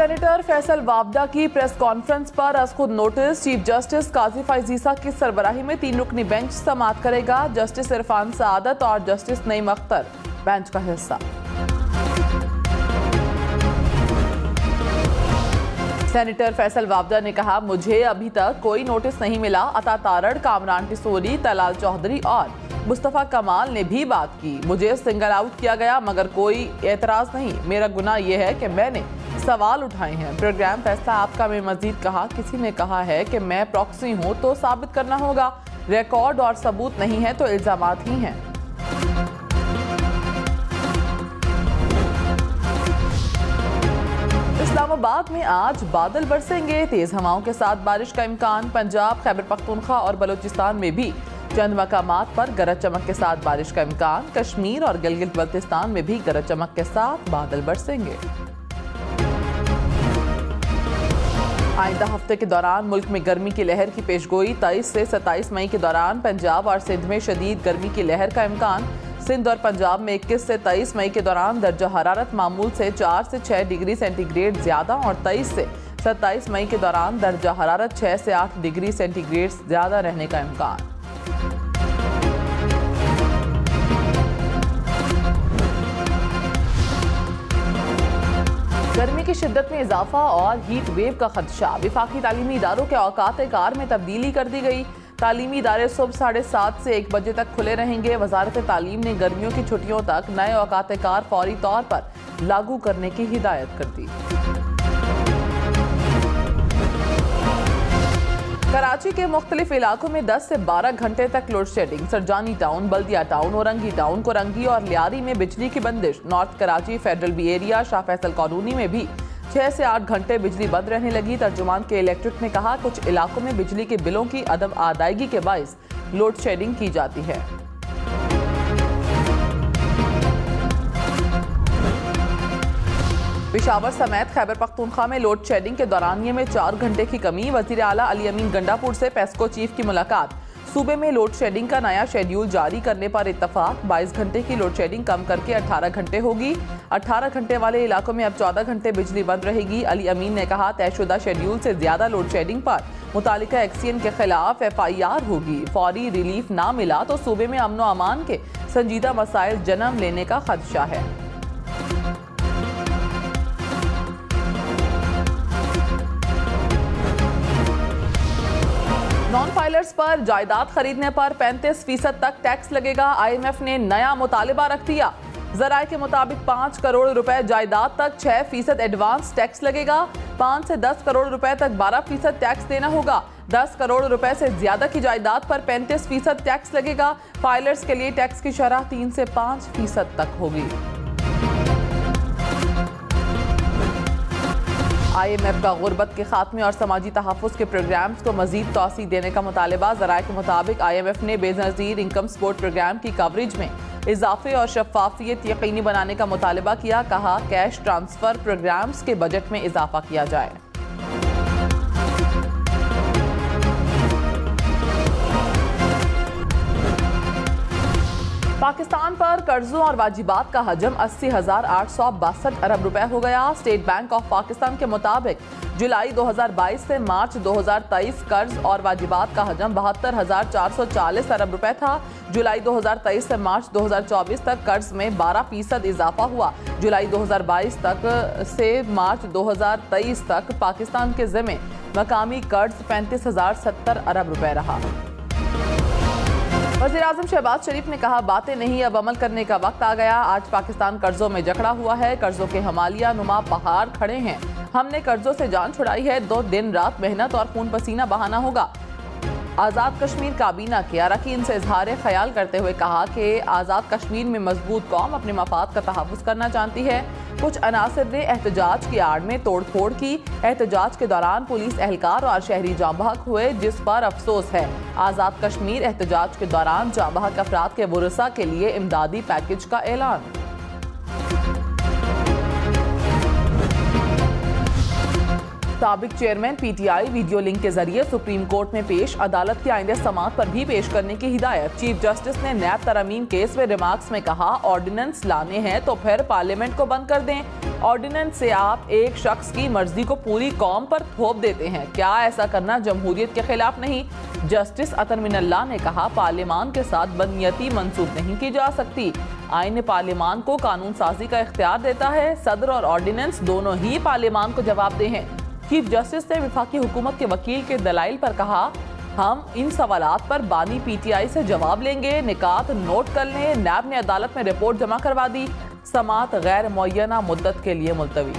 Senator Faisal वावदा की press conference पर आज खुद नोटिस। चीफ जस्टिस काजी फैज ईसा की सरबराही में 3 रुकनी बेंच समाअत करेगा। जस्टिस इरफान सआदत और जस्टिस नईम अख्तर बेंच का हिस्सा। सेनेटर फैसल वावदा ने कहा, मुझे अभी तक कोई नोटिस नहीं मिला। अता तारड़, कामरान टिसोरी, तलाल चौधरी और मुस्तफ़ा कमाल ने भी बात की। मुझे सिंगल आउट किया गया मगर कोई एतराज़ नहीं। मेरा गुनाह यह है कि मैंने सवाल उठाए हैं। प्रोग्राम फैसला आपका में मजीद कहा, किसी ने कहा है कि मैं प्रॉक्सी हूं तो साबित करना होगा। रिकॉर्ड और सबूत नहीं है तो इल्जामात ही हैं। इस्लामाबाद में आज बादल बरसेंगे। तेज हवाओं के साथ बारिश का इम्कान। पंजाब, खैबर पख्तूनख्वा और बलूचिस्तान में भी चंद मकामात पर गरज चमक के साथ बारिश का इम्कान। कश्मीर और गिलगित बल्तिस्तान में भी गरज चमक के साथ बादल बरसेंगे। आइंदा हफ्ते के दौरान मुल्क में गर्मी की लहर की पेशगोई। 23 से 27 मई के दौरान पंजाब और सिंध में शदीद गर्मी की लहर का इम्कान। सिंध और पंजाब में 21 से 23 मई के दौरान दर्जा हरारत मामूल से 4 से 6 डिग्री सेंटीग्रेड ज्यादा और 23 से 27 मई के दौरान दर्जा हरारत 6 से 8 डिग्री सेंटीग्रेड ज्यादा रहने का इम्कान। गर्मी की शिद्दत में इजाफा और हीट वेव का खदशा। विफाकी तालीमी इदारों के औकात कार में तब्दीली कर दी गई। तालीमी इदारे सुबह 7:30 से 1 बजे तक खुले रहेंगे। वजारत तालीम ने गर्मियों की छुट्टियों तक नए औकात कार फौरी तौर पर लागू करने की हिदायत कर दी। कराची के मुख्तलिफ इलाकों में 10 से 12 घंटे तक load shedding. Surjani town, Baldia town, Orangi town, Korangi और लियारी में बिजली की बंदिश। North Karachi, federal B area, Shah Faisal colony में भी 6 से 8 घंटे बिजली बंद रहने लगी। तर्जुमान के इलेक्ट्रिक ने कहा, कुछ इलाकों में बिजली के बिलों की अदम अदायगी के बाइस लोड शेडिंग की जाती है। पेशावर समेत खैबर पख्तूनख्वा में लोड शेडिंग के दौरानिये में 4 घंटे की कमी। वजीर आला अली अमीन गंडापुर से पेस्को चीफ की मुलाकात। सूबे में लोड शेडिंग का नया शेड्यूल जारी करने पर इत्तफाक। 22 घंटे की लोड शेडिंग कम करके 18 घंटे होगी। 18 घंटे वाले इलाकों में अब 14 घंटे बिजली बंद रहेगी। अली अमीन ने कहा, तयशुदा शेड्यूल से ज्यादा लोड शेडिंग पर मुतालिका एक्सीएन के खिलाफ FIR होगी। फौरी रिलीफ ना मिला तो सूबे में अमन व अमान के संजीदा मसाइल जन्म लेने का खदशा है। नॉन फाइलर्स पर जायदाद खरीदने पर 35% तक टैक्स लगेगा। IMF ने नया मुतालिबा रख दिया। जराये के मुताबिक 5 करोड़ रुपए जायदाद तक 6% एडवांस टैक्स लगेगा। 5 से 10 करोड़ रुपए तक 12% टैक्स देना होगा। 10 करोड़ रुपए से ज्यादा की जायदाद पर 35% टैक्स लगेगा। फाइलर्स के लिए टैक्स की शरह 3 से 5% तक होगी। IMF का गुर्बत के खात्मे और समाजी तहफ़्फ़ुज़ के प्रोग्राम्स को मज़ीद तौसी देने का मुतालिबा। ज़राए के मुताबिक IMF ने बेनज़ीर इनकम सपोर्ट प्रोग्राम की कवरेज में इजाफे और शफ़ाफ़ियत यकीनी बनाने का मुतालिबा किया। कहा, कैश ट्रांसफ़र प्रोग्राम्स के बजट में इजाफा किया जाए। पाकिस्तान पर कर्जों और वाजिबात का हजम 80,862 अरब रुपए हो गया। स्टेट बैंक ऑफ पाकिस्तान के मुताबिक जुलाई 2022 से मार्च 2023 कर्ज और वाजिबात का हजम 72,440 अरब रुपए था। जुलाई 2023 से मार्च 2024 तक कर्ज में 12% इजाफा हुआ। जुलाई 2022 तक से मार्च 2023 तक पाकिस्तान के ज़िम्मे मकामी कर्ज 35,070 अरब रुपए रहा। वज़ीर-ए-आज़म शहबाज शरीफ ने कहा, बातें नहीं, अब अमल करने का वक्त आ गया। आज पाकिस्तान कर्जों में जकड़ा हुआ है। कर्जों के हमालिया नुमा पहाड़ खड़े हैं। हमने कर्जों से जान छुड़ाई है। 2 दिन रात मेहनत और खून पसीना बहाना होगा। आज़ाद कश्मीर काबीना के अरकान से इजहार ख्याल करते हुए कहा कि आज़ाद कश्मीर में मजबूत कौम अपने मफाद का तहफ़्फ़ुज़ करना चाहती है। कुछ अनासिर ने एहतजाज की आड़ में तोड़ फोड़ की। एहतजाज के दौरान पुलिस एहलकार और शहरी जाँ बहक हुए, जिस पर अफसोस है। आज़ाद कश्मीर एहतजाज के दौरान जाँ बहक अफराद के वरसा के लिए इमदादी पैकेज का ऐलान। साबिक चेयरमैन पीटीआई वीडियो लिंक के जरिए सुप्रीम कोर्ट में पेश, अदालत के आइंदे समाअत पर भी पेश करने की हिदायत। चीफ जस्टिस ने नैब तरमीम केस में रिमार्क्स में कहा, ऑर्डिनेंस लाने हैं तो फिर पार्लियामेंट को बंद कर दें। ऑर्डिनेंस से आप एक शख्स की मर्जी को पूरी कौम पर थोप देते हैं। क्या ऐसा करना जमहूरियत के खिलाफ नहीं? जस्टिस अतर मिनल्लाह ने कहा, पार्लियामान के साथ बदनीयती मंसूब नहीं की जा सकती। आईन पार्लियामान को कानून साजी का इख्तियार देता है। सदर और ऑर्डिनेंस दोनों ही पार्लियामान को जवाबदेह हैं। चीफ जस्टिस ने वफाकी हुकूमत के वकील के दलाइल पर कहा, हम इन सवालात पर बानी पीटीआई से जवाब लेंगे। निकात नोट कर लें। नैब ने अदालत में रिपोर्ट जमा करवा दी। समाअत गैर मुअय्यना मुद्दत के लिए मुलतवी।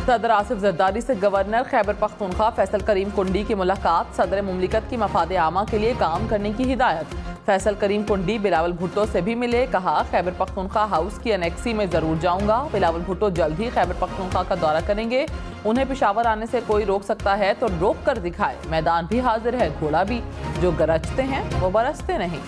सदर आसिफ जरदारी से गवर्नर खैबर पख्तूनख्वा फैसल करीम कुंडी की मुलाकात। सदर मुमलिकत की मफादे आमा के लिए काम करने की हिदायत। फैसल करीम कुंडी बिलावल भुट्टो से भी मिले। कहा, खैबर पख्तूनख्वा हाउस की एनेक्सी में जरूर जाऊंगा। बिलावल भुट्टो जल्द ही खैबर पख्तूनख्वा का दौरा करेंगे। उन्हें पेशावर आने से कोई रोक सकता है तो रोक कर दिखाए। मैदान भी हाजिर है, घोड़ा भी। जो गरजते हैं वो बरसते नहीं।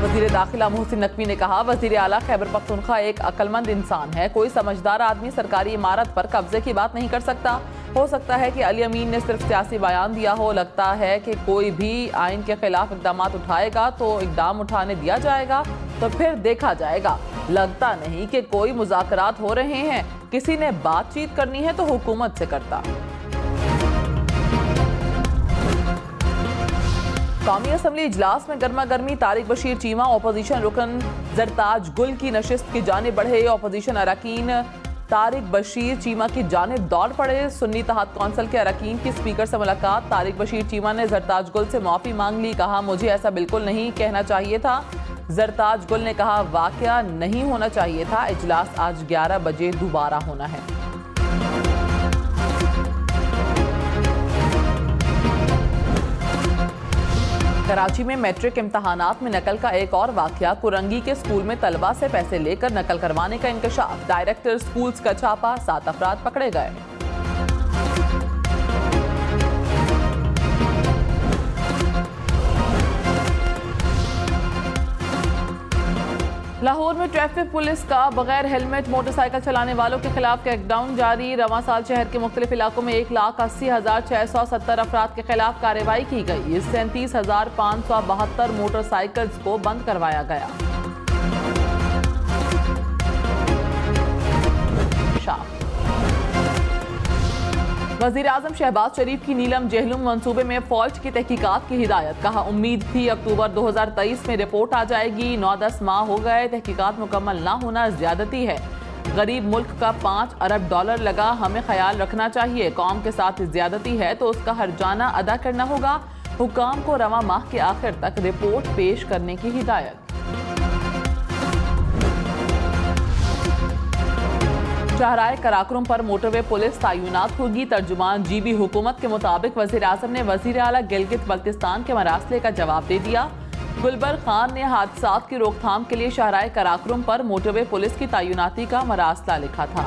वज़ीर दाखिला मोहसिन नकवी ने कहा, वज़ीर आला खैबर पख्तूनख्वा एक अक्लमंद इंसान है। कोई समझदार आदमी सरकारी इमारत पर कब्जे की बात नहीं कर सकता। हो सकता है कि अली अमीन ने सिर्फ सियासी बयान दिया हो। लगता है कि कोई भी आइन के खिलाफ इक़दाम उठाएगा तो इक़दाम उठाने दिया जाएगा, तो फिर देखा जाएगा। लगता नहीं कि कोई मुज़ाकरात हो रहे हैं। किसी ने बातचीत करनी है तो हुकूमत से करता। कौमी असम्बली इजलास में गर्मा गर्मी। तारिक बशीर चीमा अपोजिशन रुकन जरताज गुल की नशिस्त की जानिब बढ़े। अपोजिशन अरकान तारिक बशीर चीमा की जानिब दौड़ पड़े। सुन्नी तहत कौंसिल के अरकान की स्पीकर से मुलाकात। तारिक बशीर चीमा ने जरताज गुल से माफ़ी मांग ली। कहा, मुझे ऐसा बिल्कुल नहीं कहना चाहिए था। जरताज गुल ने कहा, वाकया नहीं होना चाहिए था। इजलास आज 11 बजे दोबारा होना है। कराची में मैट्रिक इम्तहानात में नकल का एक और वाकया। कुरंगी के स्कूल में तलबा से पैसे लेकर नकल करवाने का इंकशाफ। डायरेक्टर स्कूल्स का छापा, 7 अफराद पकड़े गए। लाहौर में ट्रैफिक पुलिस का बगैर हेलमेट मोटरसाइकिल चलाने वालों के खिलाफ क्रैकडाउन जारी। रवां साल शहर के मुख्तलिफ इलाकों में 1,80,670 अफराद के खिलाफ कार्रवाई की गई। इससे 37,572 मोटरसाइकिल्स को बंद करवाया गया। वज़ीर आज़म शहबाज शरीफ की नीलम जेहलुम मंसूबे में फॉल्ट की तहकीकात की हिदायत। कहा, उम्मीद थी अक्टूबर 2023 में रिपोर्ट आ जाएगी। 9-10 माह हो गए, तहकीकात मुकम्मल ना होना ज्यादती है। गरीब मुल्क का $5 अरब लगा, हमें ख्याल रखना चाहिए। कौम के साथ ज्यादती है तो उसका हर्जाना अदा करना होगा। हुकाम को रवां माह के आखिर तक रिपोर्ट पेश करने की हिदायत। शाहराह कराक्रम पर मोटरवे पुलिस तैनात होगी। तर्जुमान जीबी हुकूमत के मुताबिक वज़ीर आज़म ने वज़ीर आला गिलगित बल्तिस्तान के मरासले का जवाब दे दिया। गुलबर्ग खान ने हादसात की रोकथाम के लिए शाहराह कराक्रम पर मोटरवे पुलिस की तैनाती का मरासला लिखा था।